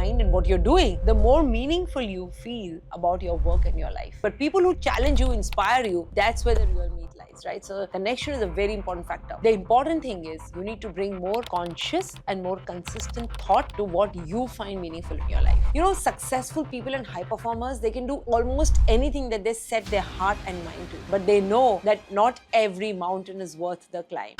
mind and what you're doing, the more meaningful you feel about your work and your life. But people who challenge you, inspire you, that's where the real meat lies, right? So connection is a very important factor. The important thing is you need to bring more conscious and more consistent thought to what you find meaningful in your life. You know, successful people and high performers, they can do almost anything that they set their heart and mind to, but they know that not every mountain is worth the climb.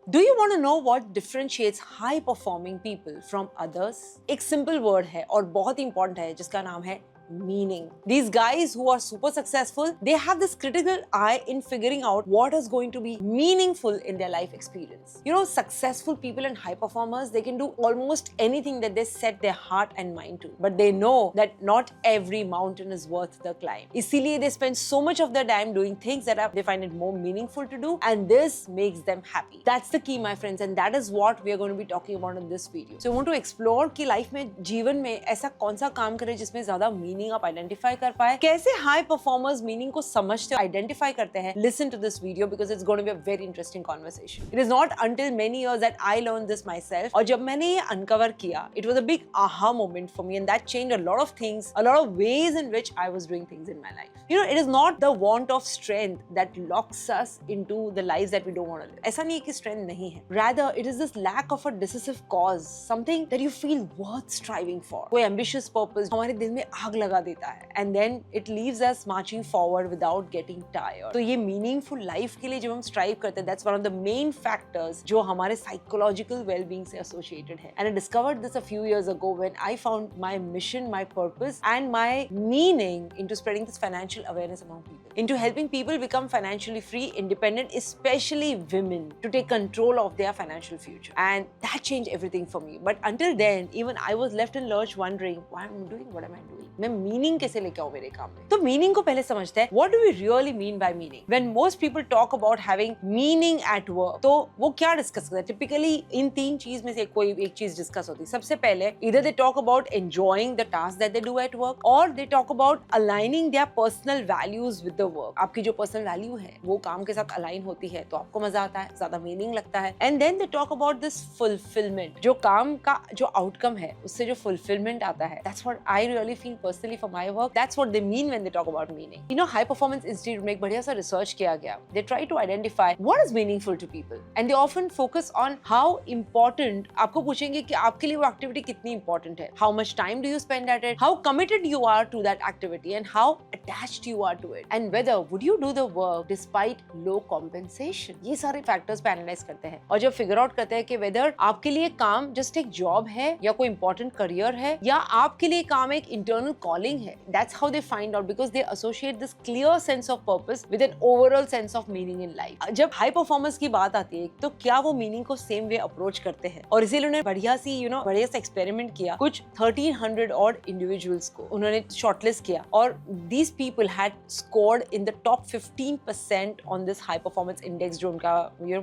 Do you want to know what differentiates high performing people from others? एक simple word है और बहुत important है जिसका नाम है meaning. These guys who are super successful, they have this critical eye in figuring out what is going to be meaningful in their life experience. You know, successful people and high performers, they can do almost anything that they set their heart and mind to, but they know that not every mountain is worth the climb. इसीलिए they spend so much of their time doing things that they find it more meaningful to do, and this makes them happy. That's the key, my friends, and that is what we are going to be talking about in this video. So I want to explore कि life में, जीवन में ऐसा कौन सा काम करे जिसमें ज़्यादा meaning आप आइडेंटिफाई कर पाए, कैसे हाई परफॉर्मर्स मीनिंग को समझते आइडेंटिफाई करते हैं. Listen to this video because it's going to be a very interesting conversation. It is not until many years that I learn this myself, और जब मैंने ये अनकवर किया, it was a big aha moment for me, and that changed a lot of things, a lot of ways in which I was doing things in my life. You know, it is not the want of strength that locks us into the lives that we don't want to live. ऐसा नहीं है कि strength नहीं है. Rather, it is this lack of a decisive cause, something that you feel worth striving for. कोई ambitious purpose हमारे दिल में आग लगा देता है, and then it leaves us marching forward without getting tired. तो ये meaningful life के लिए जब हम strive करते हैं, that's one of the main factors जो हमारे psychological well-being से associated है. And I discovered this a few years ago when I found my mission, my purpose, and my meaning into spreading this financial awareness among people, into helping people become financially free, independent, especially women, to take control of their financial future. And that changed everything for me. But until then, even I was left in lurch wondering, why am I doing what am I doing? मैं meaning कैसे लेके आऊं मेरे काम में? तो meaning को पहले समझते हैं. What do we really mean by meaning? When most people talk about having meaning at work, तो वो क्या डिस्कस करते हैं? टिपिकली इन तीन चीज में से कोई एक चीज डिस्कस होती है. सबसे पहले either they talk about enjoying the task that they do at work, or they talk about aligning their personal values with the work. आपकी जो पर्सनल वैल्यू है वो काम के साथ अलाइन होती है तो आपको मजा आता है, ज्यादा मीनिंग लगता है. And then they talk about this fulfilment, जो काम का जो आउटकम है उससे जो फुलफिलमेंट आता है. That's what I really feel personally for my work. That's what they mean when they talk about meaning. You know, high performance institute में एक बढ़िया सा रिसर्च किया गया. They try to identify what is meaningful to people, and they often focus on how important. आपको पूछेंगे कि आपके लिए वो एक्टिविटी कितनी इंपॉर्टेंट है, how much time do you spend at it, how committed you are to that activity, and how attached you are to it, and whether would you do the work despite low compensation. ये सारे factors पे analyse करते हैं और जब figure out करते हैं कि वेदर आपके लिए काम जस्ट एक जॉब है या कोई इंपॉर्टेंट करियर है या आपके लिए काम एक इंटरनल कॉलिंग है. That's how they find out, because they associate this clear sense of purpose with an overall sense of meaning in life. जब हाई परफॉर्मेंस की बात आती है तो क्या वो मीनिंग को सेम वे अप्रोच करते हैं, और इसीलिए उन्होंने बढ़िया सी बढ़िया सा एक्सपेरिमेंट किया. कुछ 1300 ऑड इंडिविजुअल्स को उन्होंने शॉर्टलिस्ट किया, और these people had scored in the top 15% on this high performance index, जो उनका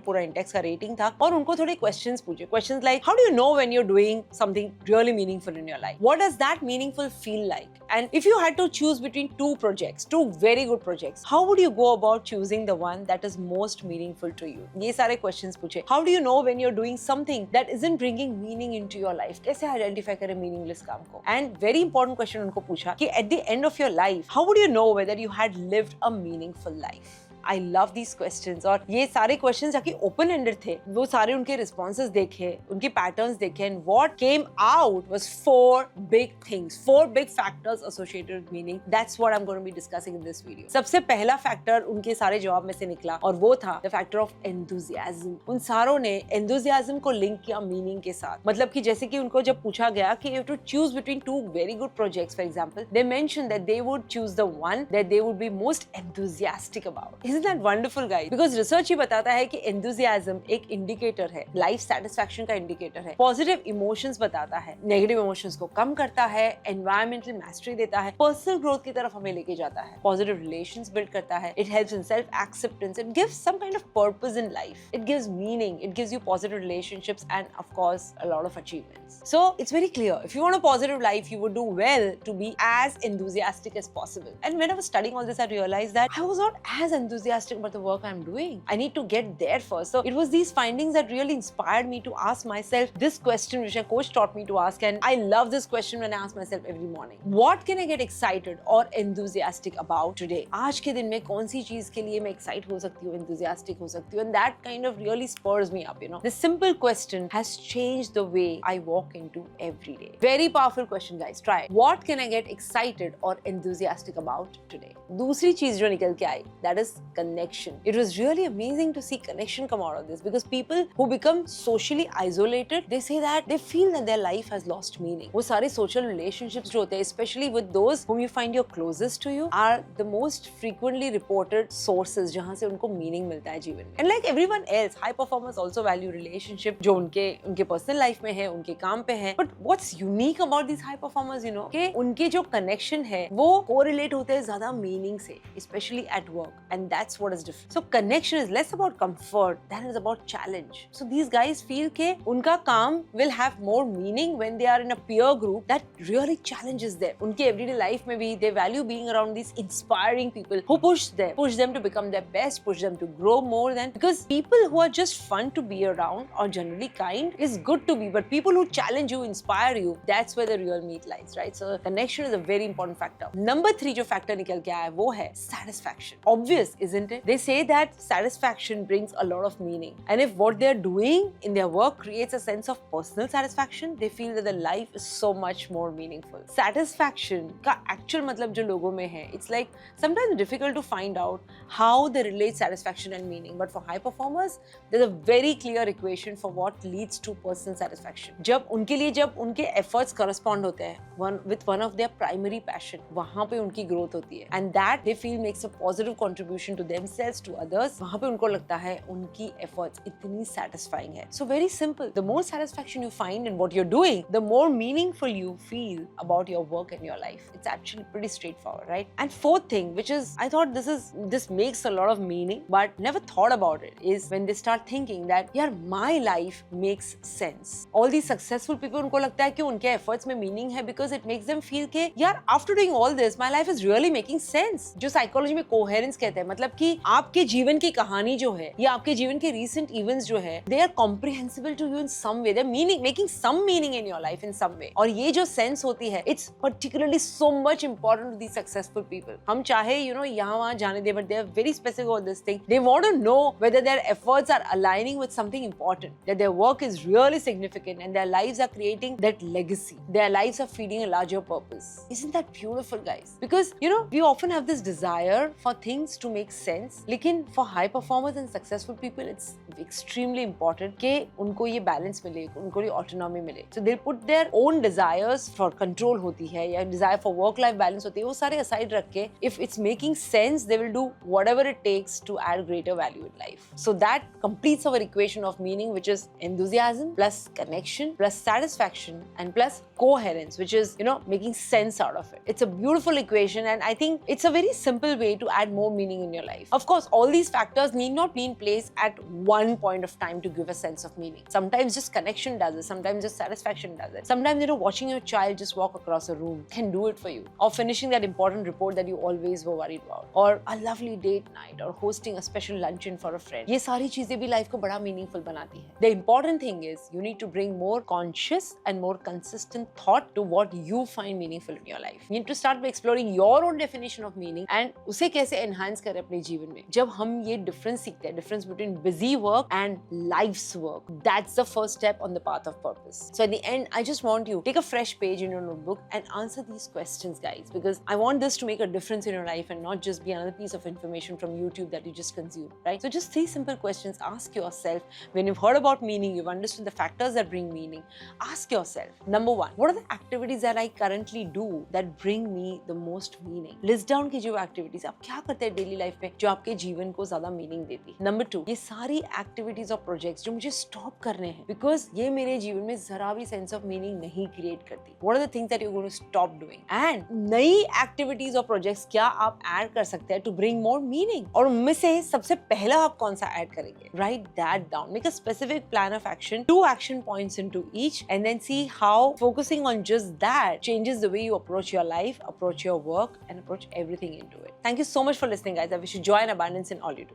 पूरा इंडेक्स का रेटिंग था. और उनको थोड़े क्वेश्चंस पूछे. Questions like, how do you know when you are doing something really meaningful in your life? What does that meaningful feel like? And if you had to choose between two projects, two very good projects, how would you go about choosing the one that is most meaningful to you? ये सारे questions पूछे. How do you know when you're doing something that isn't bringing meaning into your life? कैसे identify करें meaningless काम को? And very important question उनको पूछा कि at the end of your life, how would you know whether you had lived a meaningful life? I love these questions. और ये सारे questions जाके open ended थे. वो सारे उनके responses देखे, उनकी patterns देखे, and what came out was 4 big things, 4 big factors associated with meaning. That's what I'm going to be discussing in this video. सबसे पहला factor उनके सारे जवाब में से निकला, और वो था the factor of enthusiasm. उन सारों ने enthusiasm को link किया meaning के साथ. मतलब कि जैसे कि उनको जब पूछा गया कि you have to choose between 2 very good projects, for example, they mentioned that they would choose the one that they would be most enthusiastic about. Isn't that wonderful, guys? Because research ही बताता है कि enthusiasm एक indicator है, life satisfaction का indicator है, positive emotions बताता है, negative emotions को कम करता है, environmental mastery देता है, personal growth की तरफ हमें लेके जाता है, positive relations build करता है, it helps in self acceptance, it gives some kind of purpose in life, it gives meaning, it gives you positive relationships, and of course a lot of achievements. So it's very clear, if you want a positive life, you would do well to be as enthusiastic as possible. And when I was studying all this, I realized that I was not as enthusiastic enthusiastic about the work I'm doing. I need to get there first. So it was these findings that really inspired me to ask myself this question, which a coach taught me to ask. And I love this question when I ask myself every morning. What can I get excited or enthusiastic about today? आज के दिन में कौन सी चीज के लिए मैं excite हो सकती हूँ, enthusiastic हो सकती हूँ? And that kind of really spurs me up, you know. This simple question has changed the way I walk into every day. Very powerful question, guys. Try it. What can I get excited or enthusiastic about today? दूसरी चीज जो निकल के आई, that is connection. It was really amazing to see connection come out of this, because people who become socially isolated, they say that they feel that their life has lost meaning. वो सारे social relationships जो होते हैं, especially with those whom you find you're closest to you, are the most frequently reported sources जहाँ से उनको meaning मिलता है जीवन में. And like everyone else, high performers also value relationship जो उनके personal life में है, उनके काम पे है. But what's unique about these high performers, you know, कि उनके जो connection है वो correlate होते हैं ज़्यादा meaning से, especially at work, and that's what is different. So connection is less about comfort than it is about challenge. So these guys feel कि उनका काम will have more meaning when they are in a peer group that really challenges them. उनके everyday life में भी they value being around these inspiring people who push them to become their best, push them to grow more than, because people who are just fun to be around or generally kind is good to be, but people who challenge you, inspire you, that's where the real meat lies, right? So connection is a very important factor. Number 3 जो factor निकल के आया वो है satisfaction. Obvious, isn't it? They say that satisfaction brings a lot of meaning, and if what they're doing in their work creates a sense of personal satisfaction, they feel that the life is so much more meaningful. Satisfaction का actual मतलब जो लोगों में है, it's like sometimes difficult to find out how they relate satisfaction and meaning, but for high performers, there's a very clear equation for what leads to personal satisfaction. जब उनके efforts correspond होते हैं with one of their primary passion, वहाँ पे उनकी growth होती है, and that they feel makes a positive contribution to themselves, to others. वहाँ पे उनको लगता है उनकी efforts इतनी satisfying है. So very simple. The more satisfaction you find in what you're doing, the more meaningful you feel about your work and your life. It's actually pretty straightforward, right? And fourth thing, which is, I thought this makes a lot of meaning, but never thought about it, is when they start thinking that, यार, my life makes sense. All these successful people, उनको लगता है कि उनके efforts में meaning है, because it makes them feel कि यार, after doing all this, my life is really making sense. जो psychology में coherence कहते हैं, मतलब कि आपके जीवन की कहानी जो है या आपके जीवन के recent events जो है, they are comprehensible to you in some way. They're making some meaning in your life in some way. और ये जो sense होती है, it's particularly so much important to these successful people. हम चाहे, you know, यहाँ वहाँ जाने दे, but they are very specific about this thing. They want to know whether their efforts are aligning with something important, that their work is really significant, and their lives are creating that legacy. Their lives are feeding a larger purpose. Isn't that beautiful, guys? Because, you know, we often have this desire for things to make sense, लेकिन for high performers and successful people, it's extremely important कि उनको ये balance मिले, उनको ये autonomy मिले. So they'll put their own desires for control होती है, या desire for work-life balance होती है, वो सारे aside रख के, if it's making sense, they will do whatever it takes to add greater value in life. So that completes our equation of meaning, which is enthusiasm plus connection plus satisfaction and plus coherence, which is, you know, making sense out of it. It's a beautiful equation, and I think it's a very simple way to add more meaning in your life. Of course, all these factors need not be in place at one point of time to give a sense of meaning. Sometimes just connection does it, sometimes just satisfaction does it. Sometimes, you know, watching your child just walk across a room can do it for you, or finishing that important report that you always were worried about, or a lovely date night, or hosting a special luncheon for a friend. ये सारी चीजें भी life को बड़ा meaningful बनाती है. The important thing is you need to bring more conscious and more consistent thought to what you find meaningful in your life. You need to start by exploring your own definition of meaning and उसे कैसे enhance करें अपने जीवन में. जब हम ये difference सीखते हैं, difference between busy work and life's work, that's the first step on the path of purpose. So at the end, I just want you to take a fresh page in your notebook and answer these questions, guys, because I want this to make a difference in your life and not just be another piece of information from YouTube that you just consume, right? So just 3 simple questions. Ask yourself, when you've heard about meaning, you've understood the factors that bring meaning, ask yourself, number 1, what are the activities that I currently do that bring me the most meaning? List down कीजिए वो activities. आप क्या करते हैं daily life में जो आपके जीवन को ज़्यादा meaning देती है? Number 2, ये सारी activities और projects जो मुझे stop करने हैं because ये मेरे जीवन में ज़रा भी sense of meaning नहीं create करती. What are the things that you're going to stop doing? And नई activities और projects क्या आप add कर सकते हैं to bring more meaning? और उनमें से सबसे पहला आप कौन सा add करेंगे? Write that down. Make a specific plan of action, 2 action points into each, and then see how focusing on just that changes the way you approach your life, approach your work, and approach everything into it. Thank you so much for listening, guys. I wish you to joy and abundance in all you do.